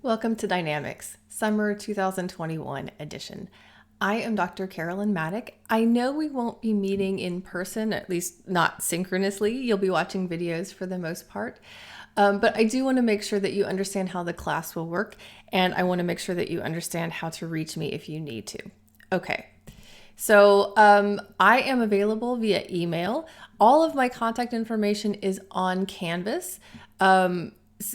Welcome to Dynamics, Summer 2021 edition. I am Dr. Carolyn Maddock. I know we won't be meeting in person, at least not synchronously. You'll be watching videos for the most part. But I do want to make sure that you understand how the class will work, and I want to make sure that you understand how to reach me if you need to. Okay. So I am available via email. All of my contact information is on Canvas.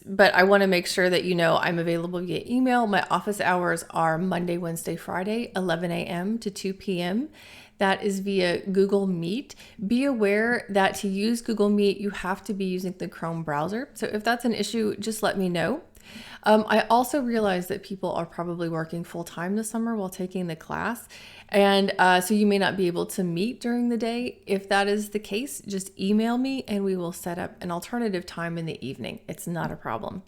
But I want to make sure that you know I'm available via email. My office hours are Monday, Wednesday, Friday, 11 a.m. to 2 p.m. That is via Google Meet. Be aware that to use Google Meet, you have to be using the Chrome browser. So if that's an issue, just let me know. I also realize that people are probably working full time this summer while taking the class. And so you may not be able to meet during the day. If that is the case, just email me and we will set up an alternative time in the evening. It's not a problem.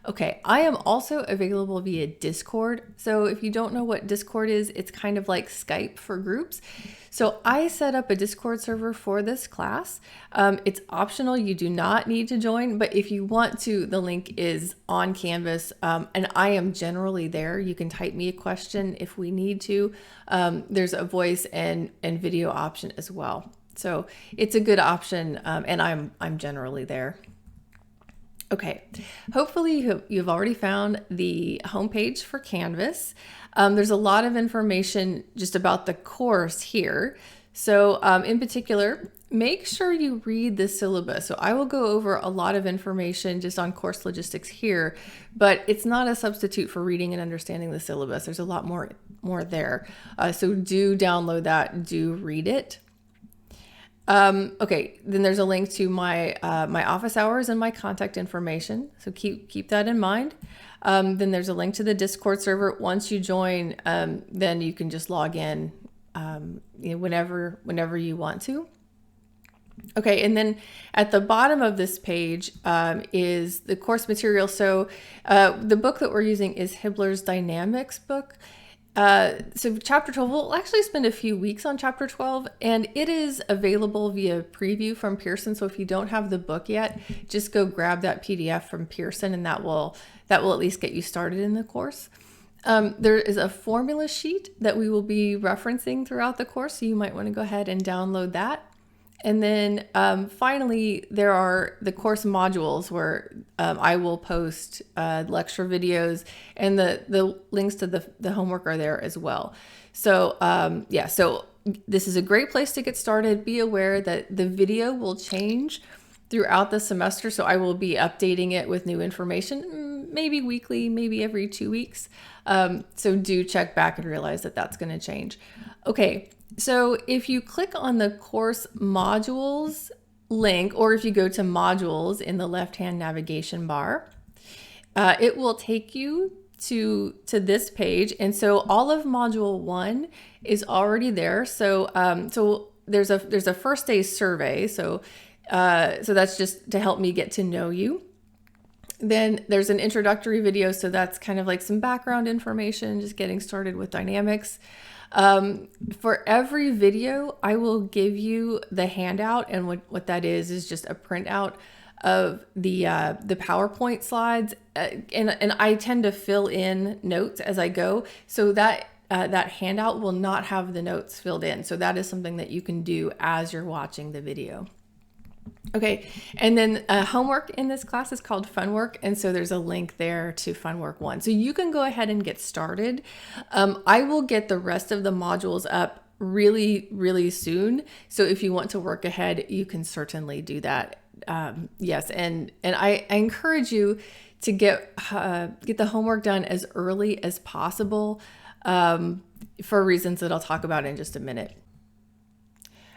Okay, I am also available via Discord. So if you don't know what Discord is, it's kind of like Skype for groups. So I set up a Discord server for this class. It's optional, you do not need to join, but if you want to, the link is on Canvas, and I am generally there. You can type me a question if we need to. There's a voice and video option as well. So it's a good option, and I'm generally there. Okay, hopefully you've already found the homepage for Canvas. There's a lot of information just about the course here. So in particular, make sure you read the syllabus. So I will go over a lot of information just on course logistics here, but it's not a substitute for reading and understanding the syllabus. There's a lot more there. So do download that, do read it. Okay, then there's a link to my my office hours and my contact information. So keep that in mind. Then there's a link to the Discord server. Once you join, then you can just log in whenever you want to. Okay, and then at the bottom of this page is the course material. So the book that we're using is Hibbler's Dynamics book. So chapter 12, we'll actually spend a few weeks on chapter 12, and it is available via preview from Pearson. So if you don't have the book yet, just go grab that PDF from Pearson, and that will at least get you started in the course. There is a formula sheet that we will be referencing throughout the course, so you might want to go ahead and download that. And then finally, there are the course modules where I will post lecture videos, and the links to the homework are there as well. So so this is a great place to get started. Be aware that the video will change throughout the semester. So I will be updating it with new information, maybe weekly, maybe every 2 weeks. So do check back and realize that that's going to change. Okay. So if you click on the course modules link, or if you go to modules in the left-hand navigation bar, it will take you to this page. And so all of module 1 is already there. So there's a first day survey. So that's just to help me get to know you. Then there's an introductory video. So that's kind of like some background information, just getting started with dynamics. For every video, I will give you the handout, and what that is just a printout of the PowerPoint slides, and I tend to fill in notes as I go, so that handout will not have the notes filled in. So that is something that you can do as you're watching the video. Okay, and then homework in this class is called Fun Work, and so there's a link there to Fun Work 1. So you can go ahead and get started. I will get the rest of the modules up really, really soon. So if you want to work ahead, you can certainly do that. Yes, and I encourage you to get the homework done as early as possible for reasons that I'll talk about in just a minute.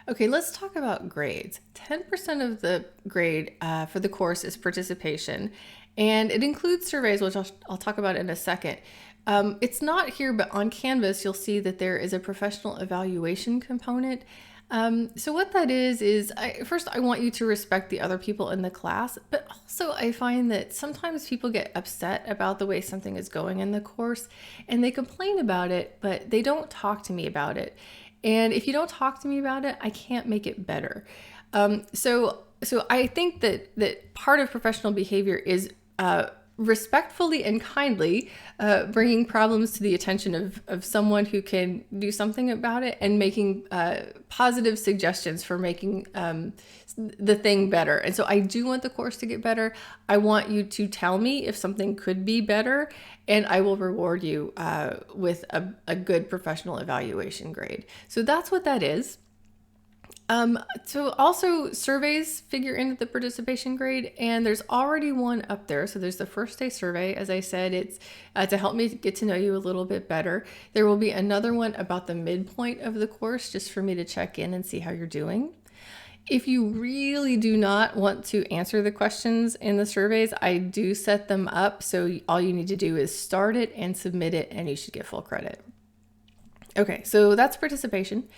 Okay, let's talk about grades. 10% of the grade for the course is participation, and it includes surveys, which I'll talk about in a second. It's not here, but on Canvas, you'll see that there is a professional evaluation component. So what that is first, I want you to respect the other people in the class, but also I find that sometimes people get upset about the way something is going in the course, and they complain about it, but they don't talk to me about it. And if you don't talk to me about it, I can't make it better. So I think that part of professional behavior is respectfully and kindly bringing problems to the attention of someone who can do something about it, and making positive suggestions for making the thing better. And so I do want the course to get better. I want you to tell me if something could be better, and I will reward you with a good professional evaluation grade. So that's what that is. So also surveys figure into the participation grade, and there's already one up there. So there's the first day survey. As I said, it's to help me get to know you a little bit better. There will be another one about the midpoint of the course, just for me to check in and see how you're doing. If you really do not want to answer the questions in the surveys, I do set them up. So all you need to do is start it and submit it, and you should get full credit. Okay, so that's participation.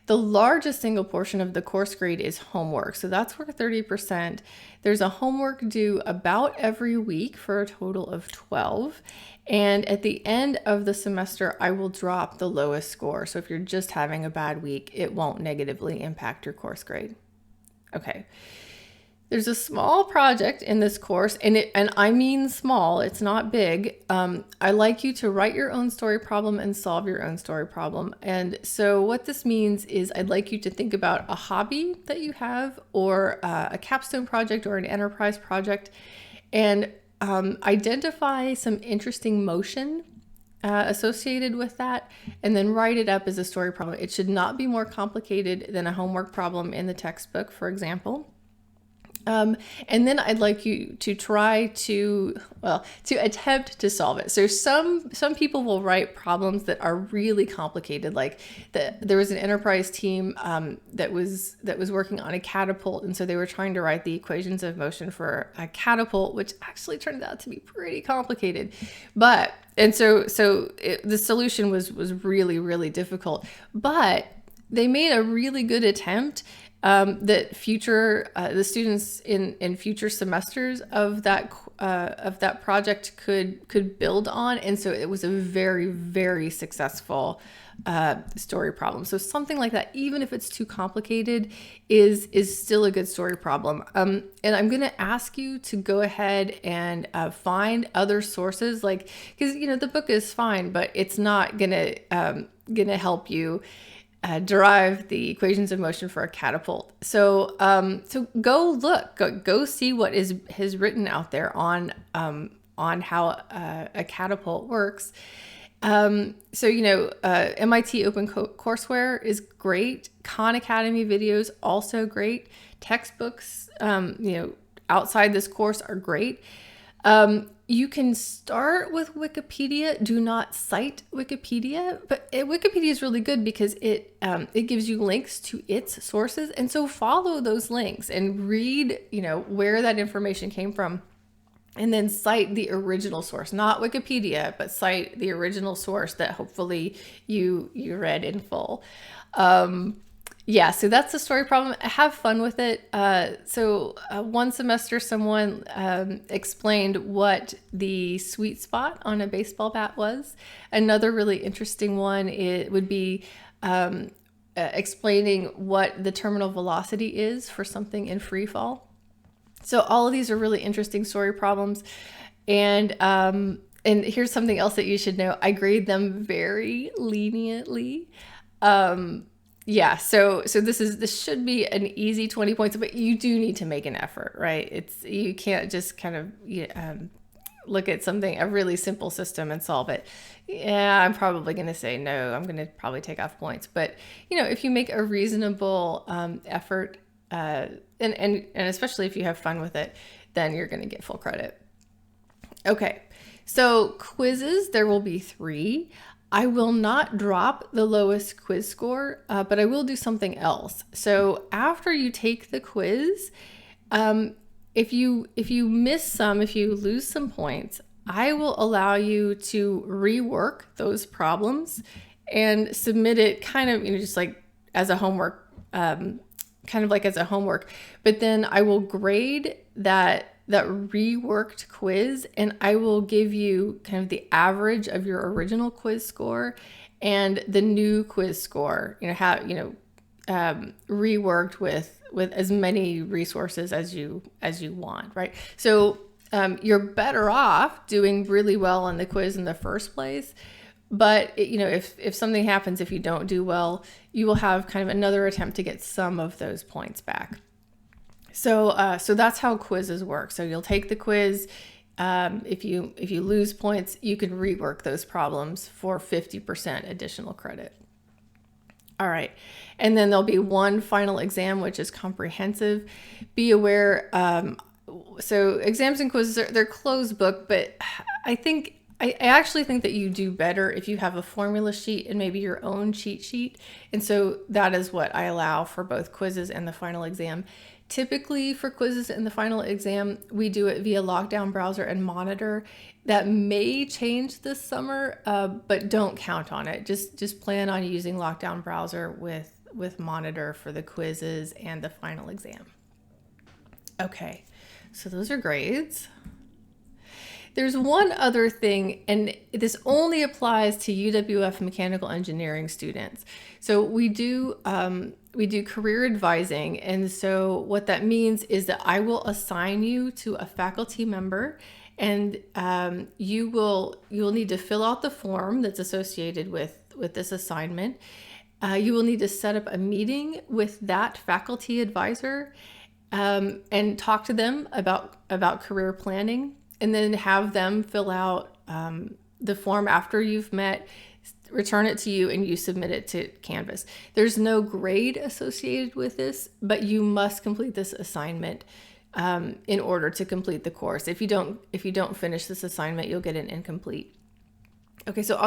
The largest single portion of the course grade is homework. So that's worth 30%. There's a homework due about every week for a total of 12. And at the end of the semester, I will drop the lowest score. So if you're just having a bad week, it won't negatively impact your course grade. Okay. There's a small project in this course, and I mean small, it's not big. I like you to write your own story problem and solve your own story problem. And so what this means is I'd like you to think about a hobby that you have, or a capstone project or an enterprise project, and identify some interesting motion associated with that, and then write it up as a story problem. It should not be more complicated than a homework problem in the textbook, for example. And then I'd like you to try to attempt to solve it. So some people will write problems that are really complicated. Like there was an enterprise team that was working on a catapult, and so they were trying to write the equations of motion for a catapult, which actually turned out to be pretty complicated. So the solution was really, really difficult, but they made a really good attempt that the students in future semesters of that project could build on. And so it was a very, very successful story problem. So something like that, even if it's too complicated, is still a good story problem. And I'm going to ask you to go ahead and find other sources, because the book is fine, but it's not gonna help you derive the equations of motion for a catapult. So go look, go see what is written out there on how a catapult works. MIT OpenCourseware is great. Khan Academy videos also great. Textbooks, outside this course are great. You can start with Wikipedia. Do not cite Wikipedia, but Wikipedia is really good because it gives you links to its sources, and so follow those links and read, where that information came from, and then cite the original source, not Wikipedia, but cite the original source that hopefully you read in full. So that's the story problem. Have fun with it. One semester, someone explained what the sweet spot on a baseball bat was. Another really interesting one, it would be explaining what the terminal velocity is for something in free fall. So all of these are really interesting story problems. And here's something else that you should know. I grade them very leniently. So this should be an easy 20 points, but you do need to make an effort, right? You can't just kind of look at a really simple system and solve it. Yeah, I'm probably going to say no. I'm going to probably take off points. But if you make a reasonable effort, and especially if you have fun with it, then you're going to get full credit. Okay, so quizzes, there will be 3. I will not drop the lowest quiz score, but I will do something else. So after you take the quiz, if you miss some, if you lose some points, I will allow you to rework those problems and submit it kind of, just like as a homework, but then I will grade that reworked quiz, and I will give you kind of the average of your original quiz score and the new quiz score, reworked with as many resources as you want, right? So you're better off doing really well on the quiz in the first place. But if something happens, if you don't do well, you will have kind of another attempt to get some of those points back. So that's how quizzes work. So you'll take the quiz. If you lose points, you can rework those problems for 50% additional credit. All right. And then there'll be one final exam, which is comprehensive. Be aware. So exams and quizzes, they're closed book, but I actually think that you do better if you have a formula sheet and maybe your own cheat sheet. And so that is what I allow for both quizzes and the final exam. Typically for quizzes and the final exam, we do it via Lockdown Browser and Monitor. That may change this summer, but don't count on it. Just plan on using Lockdown Browser with Monitor for the quizzes and the final exam. Okay, so those are grades. There's one other thing, and this only applies to UWF mechanical engineering students. So we do career advising, and so what that means is that I will assign you to a faculty member, and you will need to fill out the form that's associated with this assignment. You will need to set up a meeting with that faculty advisor and talk to them about career planning. And then have them fill out the form after you've met, return it to you, and you submit it to Canvas. There's no grade associated with this, but you must complete this assignment in order to complete the course. If you don't finish this assignment, you'll get an incomplete. Okay, so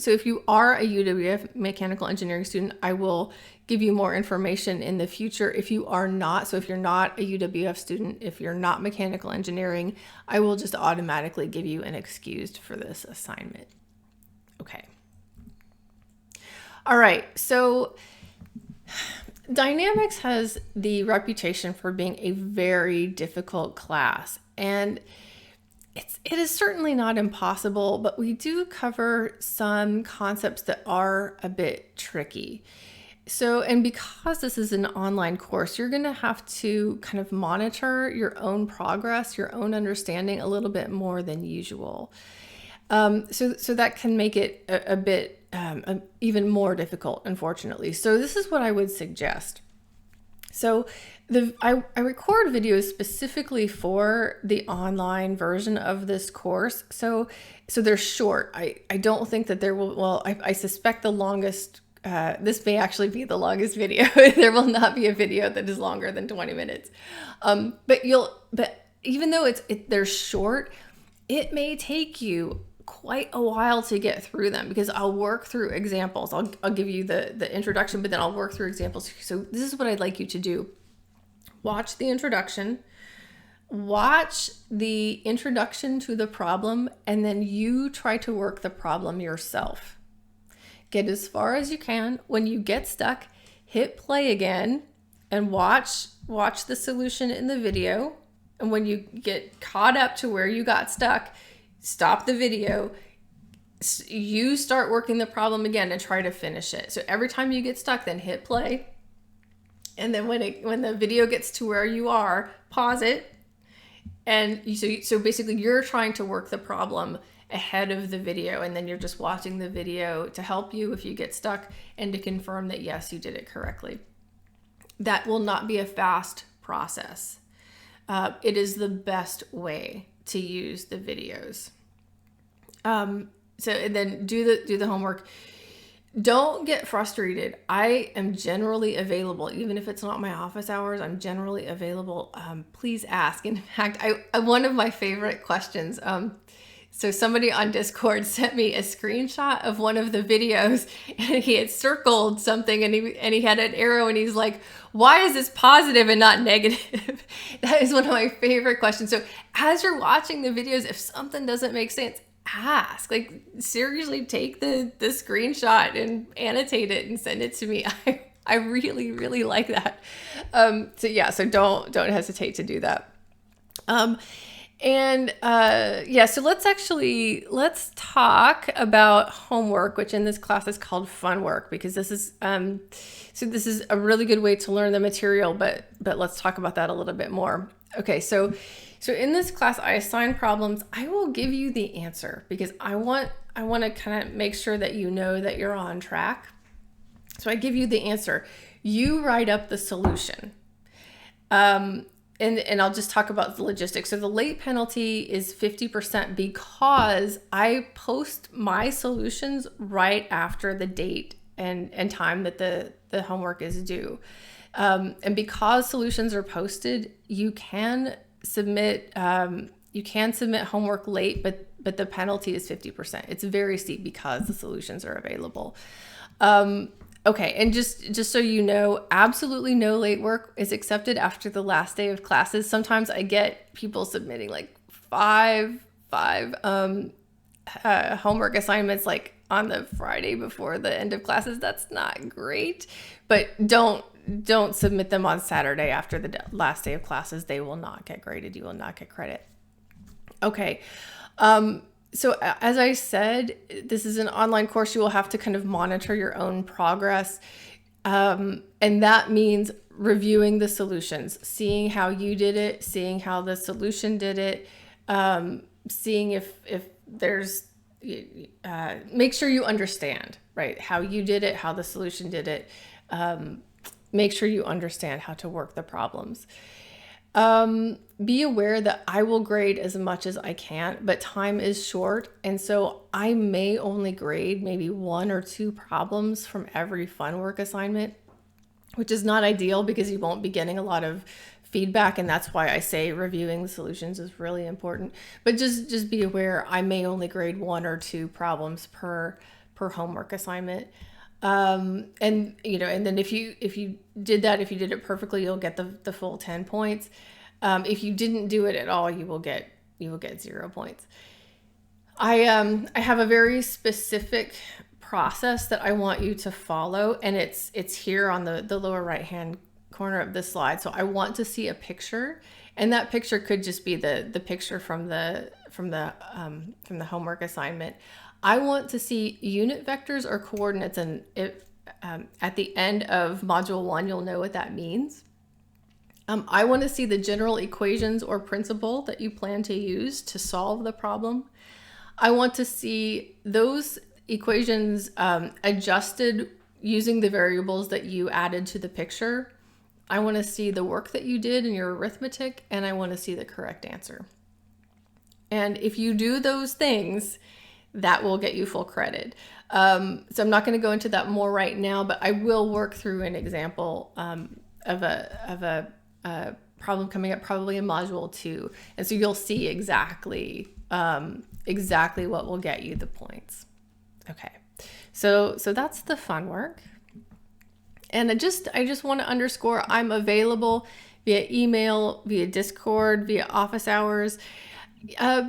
if you are a UWF mechanical engineering student, I will give you more information in the future. If you are not, so if you're not a UWF student, if you're not mechanical engineering, I will just automatically give you an excused for this assignment. Okay. All right, so Dynamics has the reputation for being a very difficult class, and it is certainly not impossible, but we do cover some concepts that are a bit tricky. So, and because this is an online course, you're going to have to kind of monitor your own progress, your own understanding a little bit more than usual. So that can make it a bit even more difficult, unfortunately. So this is what I would suggest. So I record videos specifically for the online version of this course. So they're short. I don't think that there will, well, I suspect the longest, this may actually be the longest video. There will not be a video that is longer than 20 minutes. But even though they're short, it may take you quite a while to get through them because I'll work through examples. I'll give you the introduction, but then I'll work through examples. So this is what I'd like you to do. Watch the introduction, watch the introduction to the problem, and then you try to work the problem yourself. Get as far as you can. When you get stuck, hit play again and watch the solution in the video. And when you get caught up to where you got stuck, stop the video, you start working the problem again and try to finish it. So every time you get stuck, then hit play. And then when the video gets to where you are, pause it. And so basically you're trying to work the problem ahead of the video, and then you're just watching the video to help you if you get stuck and to confirm that yes, you did it correctly. That will not be a fast process. It is the best way to use the videos. So and then do the homework. Don't get frustrated. I am generally available, even if it's not my office hours. I'm generally available. Please ask. In fact, one of my favorite questions. So somebody on Discord sent me a screenshot of one of the videos, and he had circled something, and he had an arrow, and he's like, "Why is this positive and not negative?" That is one of my favorite questions. So as you're watching the videos, if something doesn't make sense, ask. Like, seriously, take the screenshot and annotate it and send it to me. I really, really like that. So don't hesitate to do that. So let's talk about homework, which in this class is called fun work, because this is a really good way to learn the material, but let's talk about that a little bit more. Okay, so So in this class, I assign problems. I will give you the answer because I want to kind of make sure that you know that you're on track. So I give you the answer. You write up the solution. And I'll just talk about the logistics. So the late penalty is 50% because I post my solutions right after the date and time that the homework is due. And because solutions are posted, you can submit homework late, but the penalty is 50%. It's very steep because the solutions are available. Okay, and just so you know, absolutely no late work is accepted after the last day of classes. Sometimes I get people submitting like five homework assignments like on the Friday before the end of classes. That's not great, but don't submit them on Saturday after the last day of classes. They will not get graded. You will not get credit. Okay. So as I said, this is an online course. You will have to kind of monitor your own progress. And that means reviewing the solutions, seeing how you did it, seeing how the solution did it, seeing if there's, make sure you understand, right, how you did it, how the solution did it. Make sure you understand how to work the problems. Be aware that I will grade as much as I can, but time is short. And so I may only grade maybe 1 or 2 problems from every fun work assignment, which is not ideal because you won't be getting a lot of feedback. And that's why I say reviewing the solutions is really important. But just be aware, I may only grade 1 or 2 problems per homework assignment. And then if you did that, if you did it perfectly, you'll get the full 10 points. If you didn't do it at all, you will get 0 points. I have a very specific process that I want you to follow, and it's here on the lower right hand corner of this slide. So I want to see a picture, and that picture could just be the picture from the homework assignment. I want to see unit vectors or coordinates, and at the end of module 1, you'll know what that means. I want to see the general equations or principle that you plan to use to solve the problem. I want to see those equations adjusted using the variables that you added to the picture. I want to see the work that you did in your arithmetic, and I want to see the correct answer. And if you do those things, that will get you full credit. So I'm not going to go into that more right now, but I will work through an example of a problem coming up probably in module 2. And so you'll see exactly what will get you the points. Okay. So that's the fun work. And I just want to underscore, I'm available via email, via Discord, via office hours.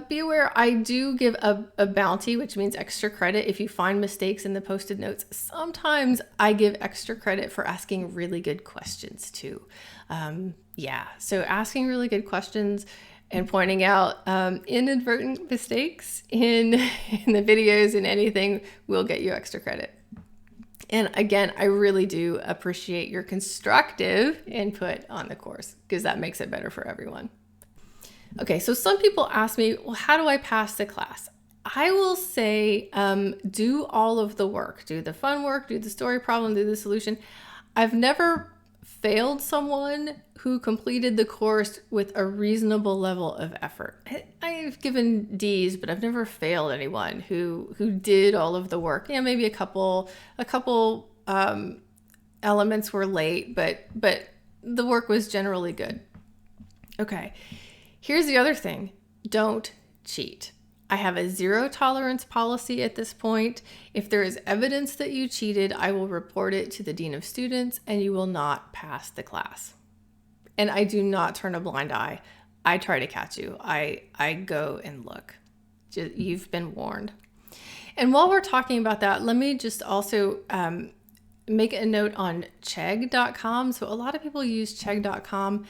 Be aware, I do give a bounty, which means extra credit if you find mistakes in the posted notes. Sometimes I give extra credit for asking really good questions too. So asking really good questions and pointing out inadvertent mistakes in the videos and anything will get you extra credit. And again, I really do appreciate your constructive input on the course because that makes it better for everyone. Okay, so some people ask me, well, how do I pass the class? I will say, do all of the work. Do the fun work, do the story problem, do the solution. I've never failed someone who completed the course with a reasonable level of effort. I've given D's, but I've never failed anyone who did all of the work. Yeah, maybe a couple elements were late, but the work was generally good. Okay. Here's the other thing. Don't cheat. I have a 0 tolerance policy at this point. If there is evidence that you cheated, I will report it to the Dean of Students and you will not pass the class. And I do not turn a blind eye. I try to catch you. I go and look. You've been warned. And while we're talking about that, let me just also make a note on Chegg.com. So a lot of people use Chegg.com.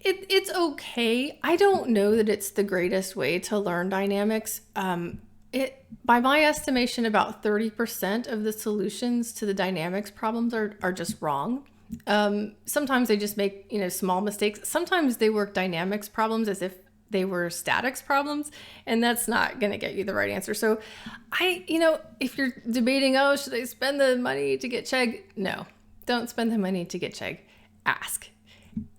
It's okay. I don't know that it's the greatest way to learn dynamics. By my estimation, about 30% of the solutions to the dynamics problems are just wrong. Sometimes they just make, small mistakes. Sometimes they work dynamics problems as if they were statics problems, and that's not going to get you the right answer. So if you're debating, oh, should I spend the money to get Chegg? No, don't spend the money to get Chegg.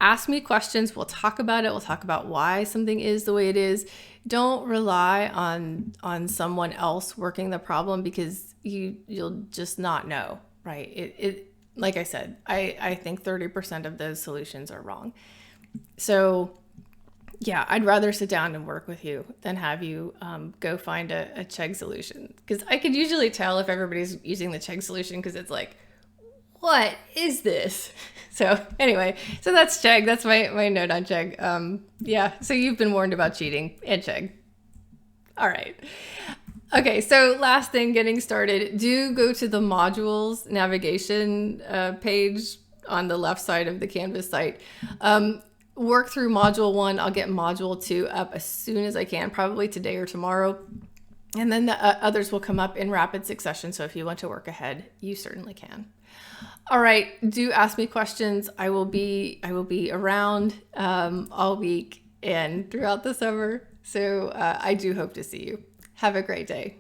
Ask me questions. We'll talk about it. We'll talk about why something is the way it is. Don't rely on someone else working the problem, because you'll just not know, right? It like I said, I think 30% of those solutions are wrong. So yeah, I'd rather sit down and work with you than have you go find a Chegg solution, because I could usually tell if everybody's using the Chegg solution, because it's like, what is this? So anyway, so that's Chegg. That's my note on Chegg. Yeah, so you've been warned about cheating and Chegg. All right. Okay, so last thing, getting started, do go to the modules navigation page on the left side of the Canvas site. Work through module 1. I'll get module 2 up as soon as I can, probably today or tomorrow. And then the others will come up in rapid succession. So if you want to work ahead, you certainly can. All right, do ask me questions. I will be around all week and throughout the summer. So I do hope to see you. Have a great day.